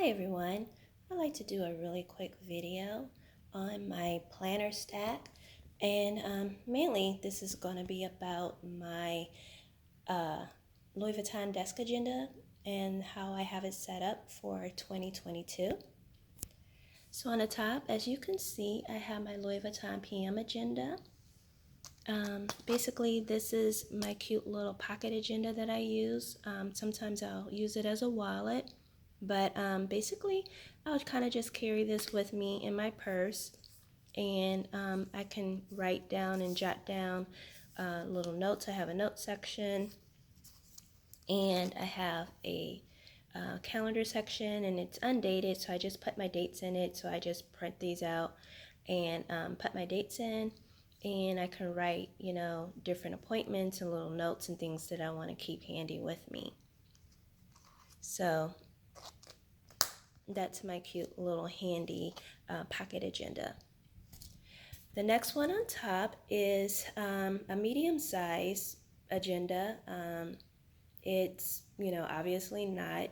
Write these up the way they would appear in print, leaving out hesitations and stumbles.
Hi everyone, I'd like to do a really quick video on my planner stack, and mainly this is going to be about my uh, Louis Vuitton Desk Agenda and how I have it set up for 2022. So on the top, as you can see, I have my Louis Vuitton PM agenda. Basically, this is my cute little pocket agenda that I use. Sometimes I'll use it as a wallet, but basically, I would kind of just carry this with me in my purse, and I can write down and jot down little notes. I have a note section, and I have a calendar section, and it's undated, so I just put my dates in it. So I just print these out and put my dates in, and I can write, different appointments and little notes and things that I want to keep handy with me. So that's my cute little handy pocket agenda. The next one on top is a medium size agenda. It's, obviously not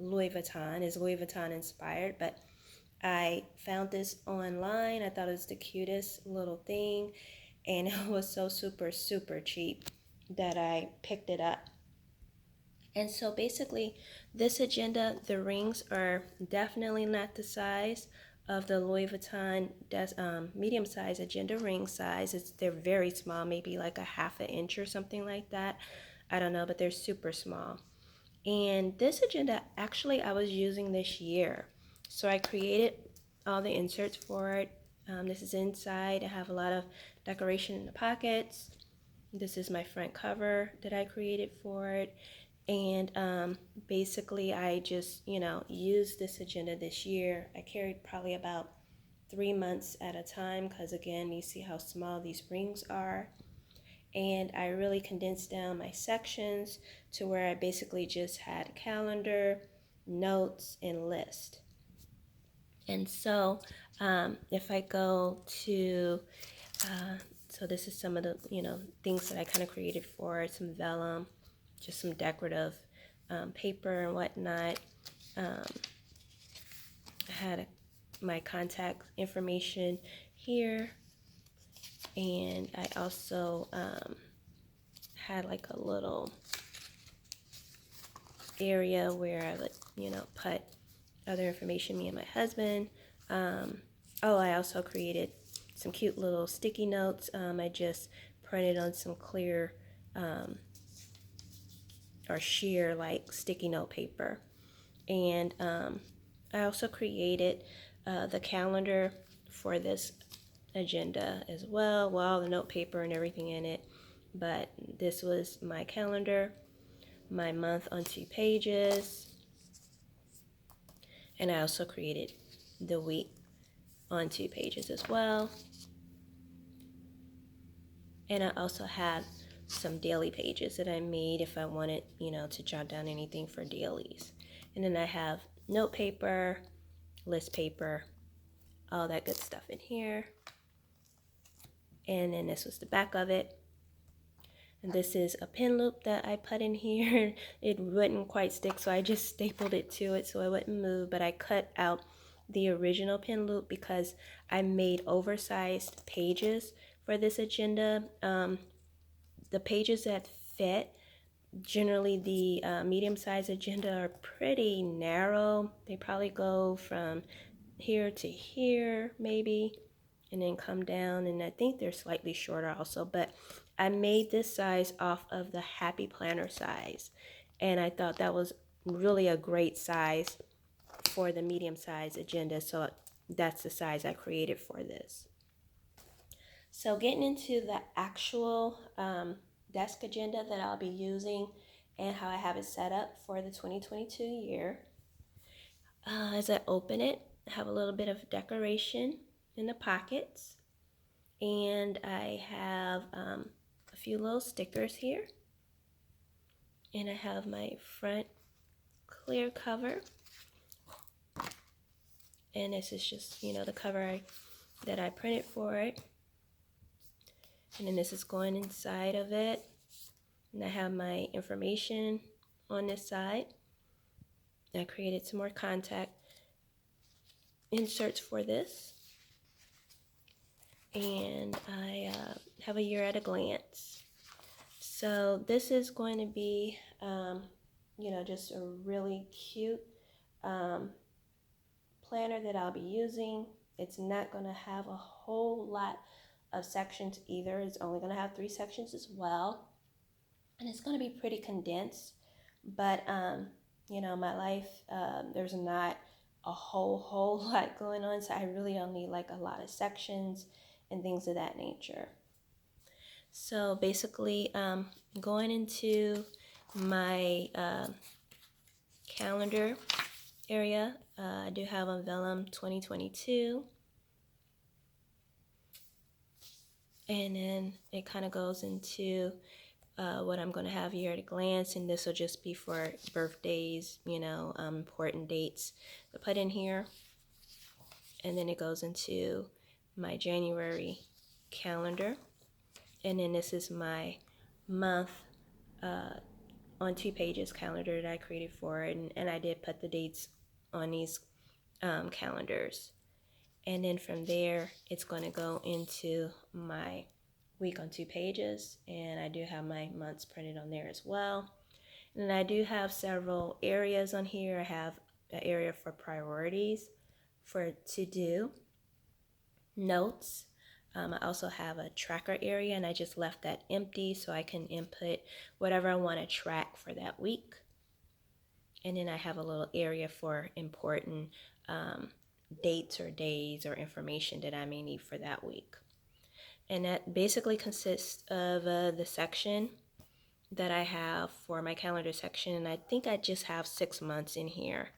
Louis Vuitton. It's Louis Vuitton inspired, but I found this online. I thought it was the cutest little thing, and it was so super, super cheap that I picked it up. And so basically, this agenda, the rings are definitely not the size of the Louis Vuitton medium size agenda ring size. They're very small, maybe like a half an inch or something like that. I don't know, but they're super small. And this agenda, actually, I was using this year. So I created all the inserts for it. This is inside. I have a lot of decoration in the pockets. This is my front cover that I created for it. And basically, I just, used this agenda this year. I carried probably about 3 months at a time because, again, you see how small these rings are. And I really condensed down my sections to where I basically just had calendar, notes, and list. And so if I go to, so this is some of the, things that I kind of created for it, some vellum, just some decorative paper and whatnot. I had my contact information here, and I also had like a little area where I would, put other information, me and my husband. I also created some cute little sticky notes. I just printed on some clear or sheer like sticky note paper. And I also created the calendar for this agenda as well. Well, the note paper and everything in it. But this was my calendar, my month on 2 pages. And I also created the week on 2 pages as well. And I also have some daily pages that I made if I wanted, to jot down anything for dailies. And then I have note paper, list paper, all that good stuff in here. And then this was the back of it. And this is a pin loop that I put in here. It wouldn't quite stick, so I just stapled it to it so it wouldn't move. But I cut out the original pin loop because I made oversized pages for this agenda. The pages that fit, generally the medium-sized agenda, are pretty narrow. They probably go from here to here maybe, and then come down, and I think they're slightly shorter also, but I made this size off of the Happy Planner size, and I thought that was really a great size for the medium size agenda, so that's the size I created for this. So getting into the actual desk agenda that I'll be using and how I have it set up for the 2022 year. As I open it, I have a little bit of decoration in the pockets, and I have a few little stickers here, and I have my front clear cover, and this is just, the cover that I printed for it. And then this is going inside of it. And I have my information on this side. I created some more contact inserts for this. And I have a year at a glance. So this is going to be, just a really cute planner that I'll be using. It's not going to have a whole lot of sections either. It's only going to have 3 sections as well. And it's going to be pretty condensed. But, my life, there's not a whole lot going on. So I really don't need like a lot of sections and things of that nature. So basically, going into my calendar area, I do have on vellum 2022, and then it kind of goes into what I'm going to have here at a glance, and this will just be for birthdays, important dates to put in here. And then it goes into my January calendar, and then this is my month on 2 pages calendar that I created for it, and I did put the dates on these calendars. And then from there, it's going to go into my week on 2 pages, and I do have my months printed on there as well. And I do have several areas on here. I have an area for priorities, for to do, notes. I also have a tracker area, and I just left that empty so I can input whatever I want to track for that week. And then I have a little area for important dates or days or information that I may need for that week. And that basically consists of the section that I have for my calendar section. And I think I just have 6 months in here.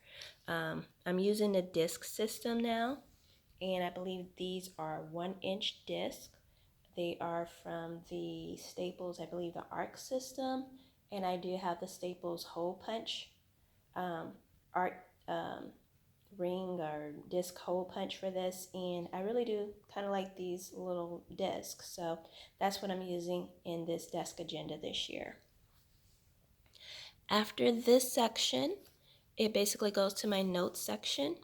I'm using the disc system now, and I believe these are 1-inch disc. They are from the Staples, I believe the ARC system, and I do have the Staples hole punch art ring or disc hole punch for this, and I really do kind of like these little discs, so that's what I'm using in this desk agenda this year. After this section, it basically goes to my notes section,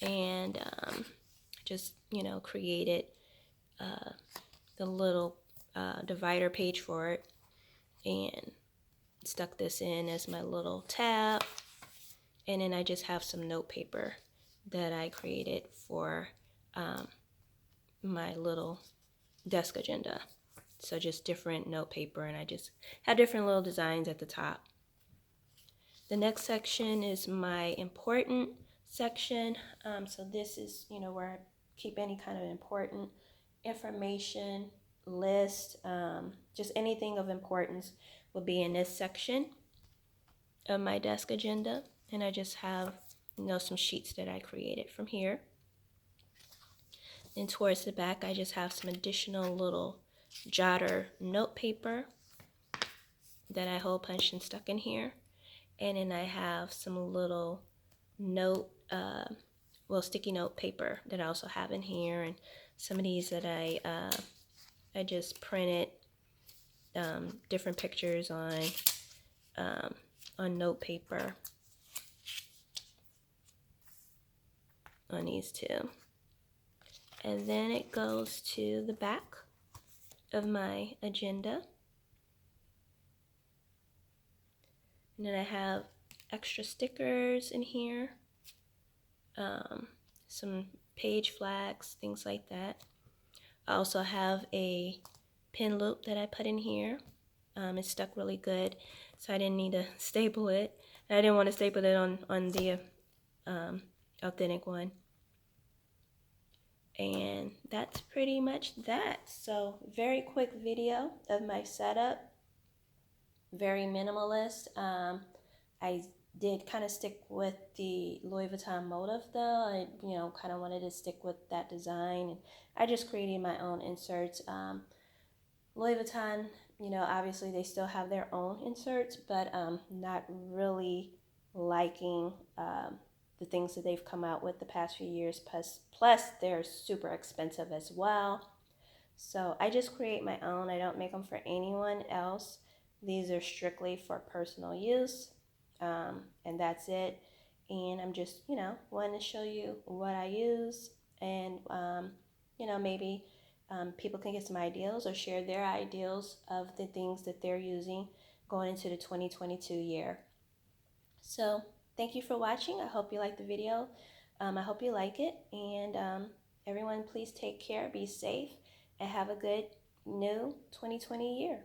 and just created the little divider page for it, and stuck this in as my little tab. And then I just have some note paper that I created for my little desk agenda. So just different note paper, and I just have different little designs at the top. The next section is my important section. So this is, where I keep any kind of important information, list, just anything of importance will be in this section of my desk agenda. And I just have, some sheets that I created from here. And towards the back, I just have some additional little jotter note paper that I hole punched and stuck in here. And then I have some little sticky note paper that I also have in here, and some of these that I just printed different pictures on note paper on these two. And then it goes to the back of my agenda. And then I have extra stickers in here, some page flags, things like that. I also have a pin loop that I put in here. It stuck really good, so I didn't need to staple it. And I didn't want to staple it on the authentic one. And that's pretty much that. So very quick video of my setup. Very minimalist. I did kind of stick with the Louis Vuitton motif though. I kind of wanted to stick with that design, and I just created my own inserts. Louis Vuitton, obviously they still have their own inserts, but not really liking the things that they've come out with the past few years. Plus they're super expensive as well. So I just create my own. I don't make them for anyone else. These are strictly for personal use. And that's it. And I'm just, wanting to show you what I use, and maybe people can get some ideas or share their ideas of the things that they're using going into the 2022 year. So thank you for watching. I hope you liked the video. I hope you like it. And everyone, please take care, be safe, and have a good new 2020 year.